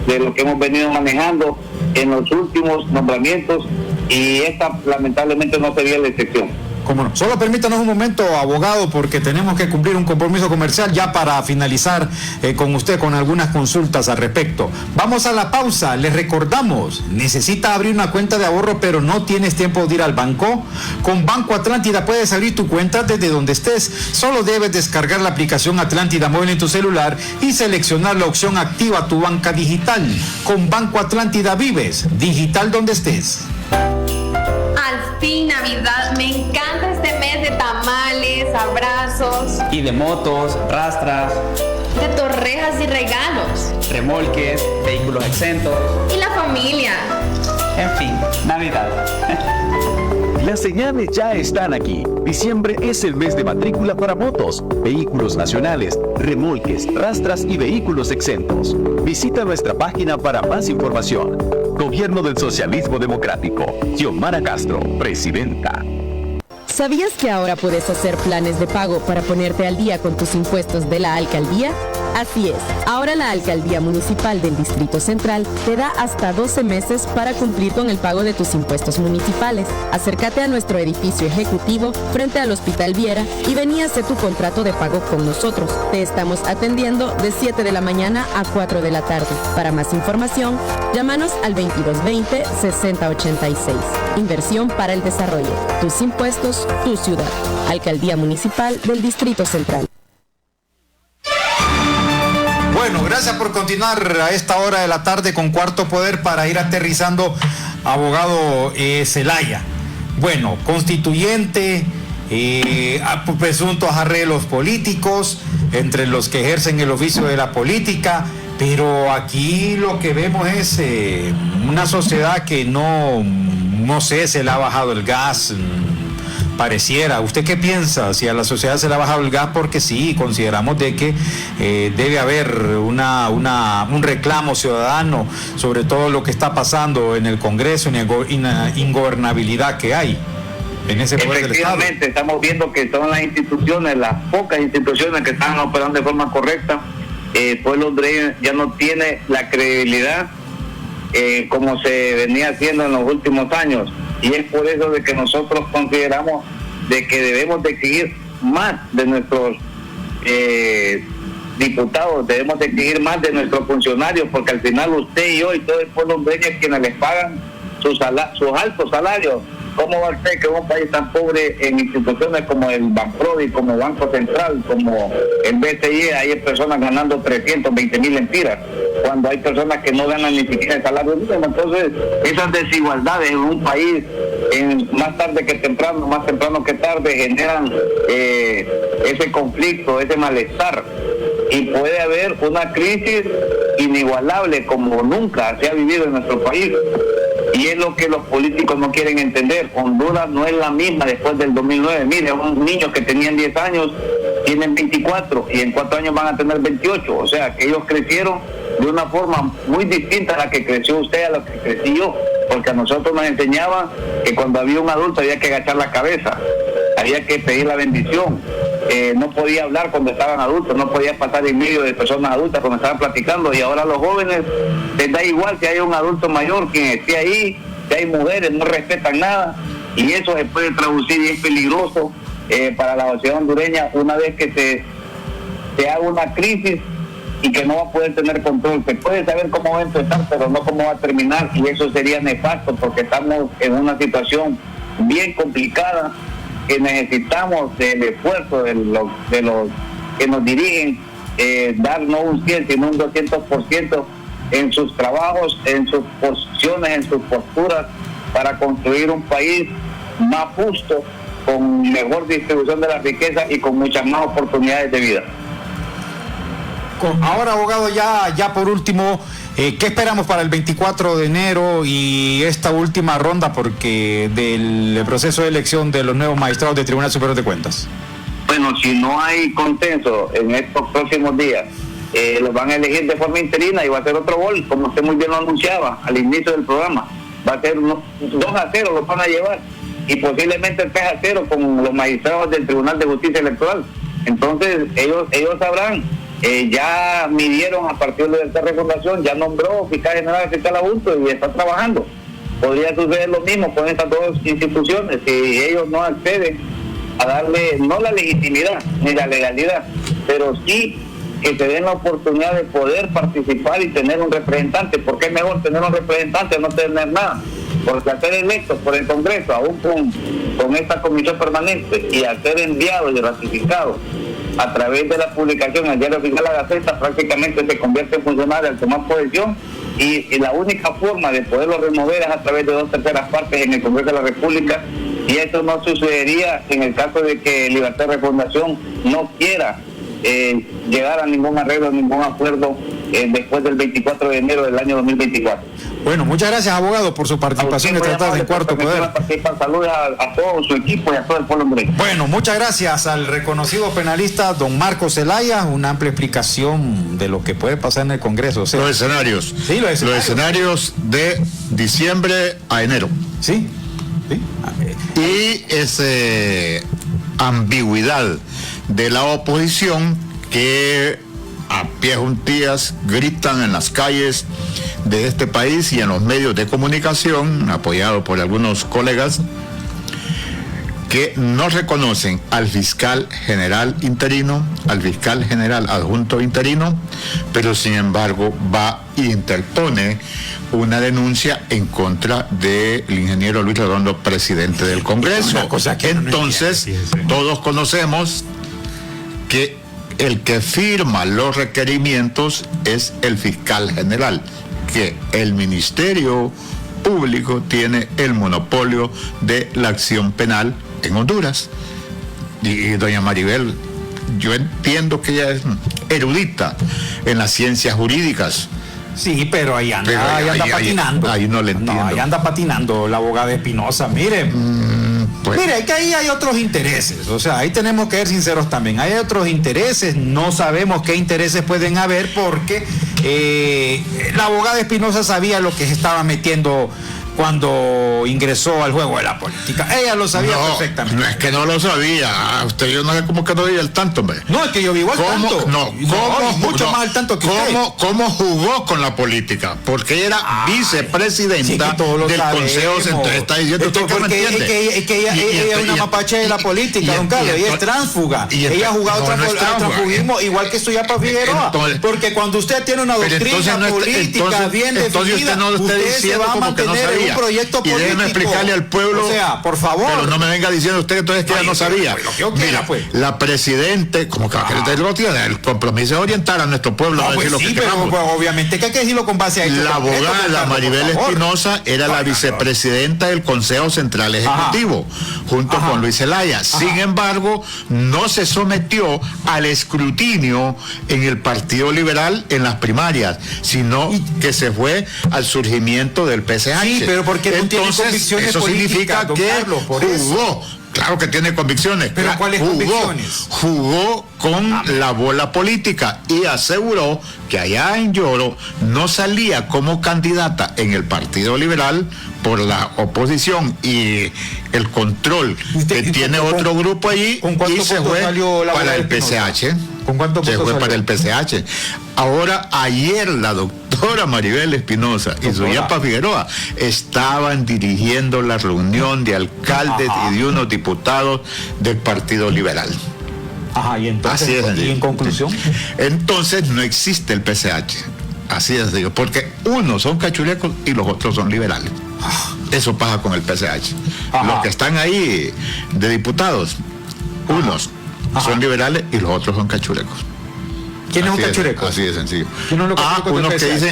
de lo que hemos venido manejando en los últimos nombramientos, y esta lamentablemente no sería la excepción. ¿Cómo no? Solo permítanos un momento, abogado, porque tenemos que cumplir un compromiso comercial ya para finalizar con usted con algunas consultas al respecto. Vamos a la pausa. Les recordamos, necesita abrir una cuenta de ahorro pero no tienes tiempo de ir al banco. Con Banco Atlántida puedes abrir tu cuenta desde donde estés. Solo debes descargar la aplicación Atlántida Móvil en tu celular y seleccionar la opción Activa tu banca digital. Con Banco Atlántida vives digital donde estés. Al fin, Navidad. Me encanta este mes de tamales, abrazos. Y de motos, rastras. De torrejas y regalos. Remolques, vehículos exentos. Y la familia. En fin, Navidad. Las señales ya están aquí. Diciembre es el mes de matrícula para motos, vehículos nacionales, remolques, rastras y vehículos exentos. Visita nuestra página para más información. Gobierno del Socialismo Democrático. Xiomara Castro, presidenta. ¿Sabías que ahora puedes hacer planes de pago para ponerte al día con tus impuestos de la alcaldía? Así es, ahora la Alcaldía Municipal del Distrito Central te da hasta 12 meses para cumplir con el pago de tus impuestos municipales. Acércate a nuestro edificio ejecutivo frente al Hospital Viera y ven y hace tu contrato de pago con nosotros. Te estamos atendiendo de 7 de la mañana a 4 de la tarde. Para más información, llámanos al 2220-6086. Inversión para el desarrollo. Tus impuestos, tu ciudad. Alcaldía Municipal del Distrito Central. Bueno, gracias por continuar a esta hora de la tarde con Cuarto Poder para ir aterrizando, abogado Zelaya. Bueno, constituyente, presuntos arreglos políticos entre los que ejercen el oficio de la política, pero aquí lo que vemos es una sociedad que no sé, se le ha bajado el gas, pareciera. ¿Usted qué piensa? Si a la sociedad se le ha bajado el gas, porque sí, consideramos de que debe haber un reclamo ciudadano sobre todo lo que está pasando en el Congreso y la ingobernabilidad que hay en ese poder del Estado. Efectivamente, estamos viendo que son las instituciones, las pocas instituciones que están operando de forma correcta. El pueblo hondureño ya no tiene la credibilidad como se venía haciendo en los últimos años, y es por eso de que nosotros consideramos de que debemos de exigir más de nuestros diputados, debemos de exigir más de nuestros funcionarios, porque al final usted y yo y todo el pueblo hondureño es quienes les pagan sus altos salarios. ¿Cómo va a ser que un país tan pobre en instituciones como el Banprodi, como Banco Central, como el BCI, hay personas ganando 320,000 lempiras, cuando hay personas que no ganan ni siquiera el salario mínimo? Entonces, esas desigualdades en un país, más tarde que temprano, más temprano que tarde, generan ese conflicto, ese malestar. Y puede haber una crisis inigualable como nunca se ha vivido en nuestro país. Y es lo que los políticos no quieren entender. Honduras no es la misma después del 2009. Mire, unos niños que tenían 10 años tienen 24 y en 4 años van a tener 28. O sea, que ellos crecieron de una forma muy distinta a la que creció usted, a la que crecí yo. Porque a nosotros nos enseñaban que cuando había un adulto había que agachar la cabeza, había que pedir la bendición. No podía hablar cuando estaban adultos, no podía pasar en medio de personas adultas cuando estaban platicando, y ahora a los jóvenes les da igual si hay un adulto mayor quien esté ahí, si hay mujeres, no respetan nada, y eso se puede traducir y es peligroso para la sociedad hondureña una vez que se haga una crisis y que no va a poder tener control. Se puede saber cómo va a empezar, pero no cómo va a terminar, y eso sería nefasto porque estamos en una situación bien complicada, que necesitamos del esfuerzo de los que nos dirigen, dar no un 100 sino un 200% en sus trabajos, en sus posiciones, en sus posturas, para construir un país más justo, con mejor distribución de la riqueza y con muchas más oportunidades de vida. Ahora, abogado, ya por último, ¿qué esperamos para el 24 de enero y esta última ronda porque del proceso de elección de los nuevos magistrados del Tribunal Superior de Cuentas? Bueno, si no hay consenso en estos próximos días, los van a elegir de forma interina y va a ser otro gol, como usted muy bien lo anunciaba al inicio del programa. Va a ser 2-0, los van a llevar, y posiblemente 3-0 con los magistrados del Tribunal de Justicia Electoral. Entonces ellos sabrán. Ya midieron a partir de esta refundación, ya nombró fiscal general, fiscal adjunto, y está trabajando. Podría suceder lo mismo con estas dos instituciones si ellos no acceden a darle no la legitimidad ni la legalidad, pero sí que se den la oportunidad de poder participar y tener un representante, porque es mejor tener un representante a no tener nada, porque al ser electos por el Congreso, aún con esta comisión permanente, y al ser enviados y ratificados a través de la publicación en el Diario Oficial de la Gaceta, prácticamente se convierte en funcionario al tomar posesión, y la única forma de poderlo remover es a través de 2/3 partes en el Congreso de la República, y eso no sucedería en el caso de que Libertad de Refundación no quiera llegar a ningún arreglo, ningún acuerdo después del 24 de enero del año 2024. Bueno, muchas gracias, abogado, por su participación en Tratados en Cuarto Poder. Saludos a todo su equipo y a todo el pueblo hondureño. Bueno, muchas gracias al reconocido penalista don Marcos Zelaya, una amplia explicación de lo que puede pasar en el Congreso. O sea, los escenarios. Sí, los escenarios de diciembre a enero. Sí. Y esa ambigüedad de la oposición que a pie juntillas gritan en las calles de este país y en los medios de comunicación, apoyado por algunos colegas, que no reconocen al fiscal general interino, al fiscal general adjunto interino, pero sin embargo va e interpone una denuncia en contra del ingeniero Luis Redondo, presidente del Congreso. Entonces, todos conocemos que el que firma los requerimientos es el fiscal general, que el Ministerio Público tiene el monopolio de la acción penal en Honduras. Y doña Maribel, yo entiendo que ella es erudita en las ciencias jurídicas. Sí, pero ahí anda patinando. Ahí no le entiendo. No, ahí anda patinando la abogada Espinosa, mire. Pues. Mira, es que ahí hay otros intereses, o sea, ahí tenemos que ser sinceros también, hay otros intereses, no sabemos qué intereses pueden haber porque la abogada Espinosa sabía lo que se estaba metiendo cuando ingresó al juego de la política. Ella lo sabía perfectamente. No es que no lo sabía. Yo no sé cómo que no vive al tanto, hombre. No, es que yo vivo al tanto. Mucho más al tanto que ¿Cómo jugó con la política? Porque ella era vicepresidenta del Consejo Central. Está diciendo usted que no entiende. Es que ella es una mapache de la política, don Carlos. Ella es tránsfuga. Ella ha jugado transfugismo igual que Suyapa Figueroa. Porque cuando usted tiene una doctrina política bien definida, usted se va a mantener en un proyecto político. Y déjeme explicarle al pueblo. O sea, por favor. Pero no me venga diciendo usted entonces que ella no sabía. Mira, pues, la presidente, como que lo tiene, el compromiso es orientar a nuestro pueblo a decir lo que queramos. Pues, obviamente que hay que decirlo con base a eso. La abogada Maribel Espinosa era la vicepresidenta del Consejo Central Ejecutivo, junto con Luis Zelaya. Sin embargo, no se sometió al escrutinio en el Partido Liberal en las primarias, sino que se fue al surgimiento del PCH. Sí, pero porque no tiene convicciones eso significa que jugó. Claro que tiene convicciones. ¿Pero cuáles convicciones? Jugó con la bola política y aseguró que allá en Lloro no salía como candidata en el Partido Liberal por la oposición y el control que tiene otro grupo allí, y se fue para el PCH. ¿Con cuánto se fue para el PCH? Ahora, ayer la doctora Maribel Espinosa y Suyapa Figueroa estaban dirigiendo la reunión de alcaldes y de unos diputados del Partido Liberal. Y entonces, así es, ¿y en conclusión? Entonces no existe el PCH. Así es, digo, porque unos son cachurecos y los otros son liberales. Eso pasa con el PCH. Los que están ahí de diputados, unos son liberales y los otros son cachurecos. ¿Quién es un cachureco? Así de sencillo.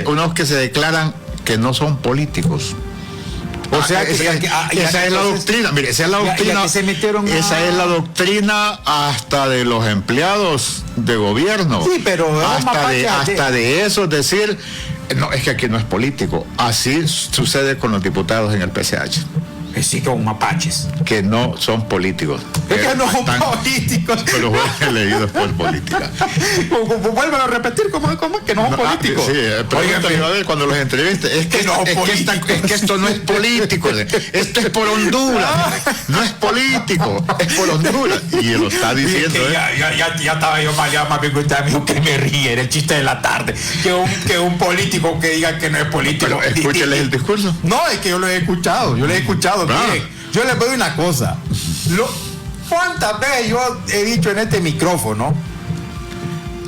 Unos que se declaran que no son políticos. O sea, esa es la doctrina. Mire, esa es la doctrina. Esa es la doctrina hasta de los empleados de gobierno. Sí, pero hasta de eso, es decir, no, es que aquí no es político. Así sucede con los diputados en el PCH. Sí, con mapaches. Que no son políticos. Es que no son políticos. Pero he leído después política. Vuelvan a repetir, ¿cómo es que no son políticos? Sí, pregúntale a ver cuando los entreviste. Es que esto no es político. Esto es por Honduras. No es político, es por Honduras. Y él lo está diciendo. Ya estaba yo más bien que usted me dijo que me ríe, era el chiste de la tarde. Que un político que diga que no es político. Pero escúchale el discurso. No, es que yo lo he escuchado. Miren, yo les doy una cosa. ¿Cuántas veces yo he dicho en este micrófono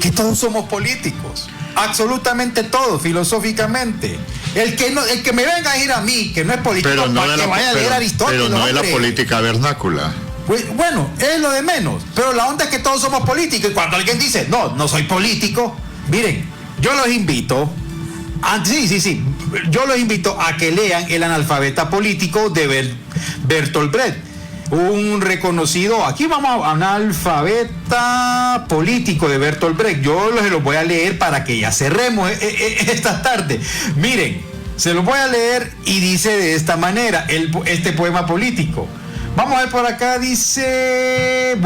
que todos somos políticos? Absolutamente todos, filosóficamente. El que me venga a decir a mí que no es político, pero no que vaya a leer Aristóteles. Pero no es la política vernácula. Pues, bueno, es lo de menos. Pero la onda es que todos somos políticos. Y cuando alguien dice, no soy político, miren, yo los invito. Sí. Yo los invito a que lean El analfabeta político de Bertolt Brecht, un reconocido, aquí vamos a analfabeta político de Bertolt Brecht. Yo se los voy a leer para que ya cerremos esta tarde. Miren, se los voy a leer y dice de esta manera este poema político. Vamos a ver por acá, dice, el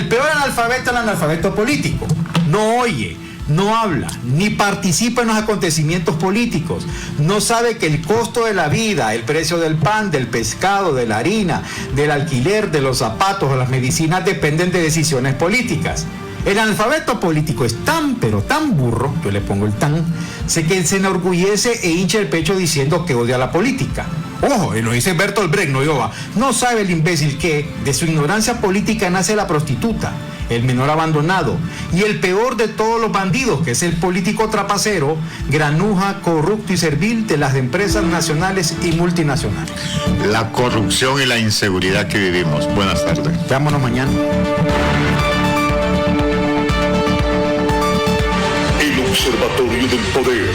peor analfabeto es el analfabeto político. No oye, no habla, ni participa en los acontecimientos políticos, no sabe que el costo de la vida, el precio del pan, del pescado, de la harina, del alquiler, de los zapatos o las medicinas dependen de decisiones políticas. El analfabeto político es tan, pero tan burro, yo le pongo el tan, que se enorgullece e hincha el pecho diciendo que odia la política. Ojo, lo dice Bertolt Brecht, no yo. No sabe el imbécil que de su ignorancia política nace la prostituta, el menor abandonado y el peor de todos los bandidos, que es el político trapacero, granuja, corrupto y servil de las empresas nacionales y multinacionales. La corrupción y la inseguridad que vivimos. Buenas tardes. Vámonos mañana. El Observatorio del Poder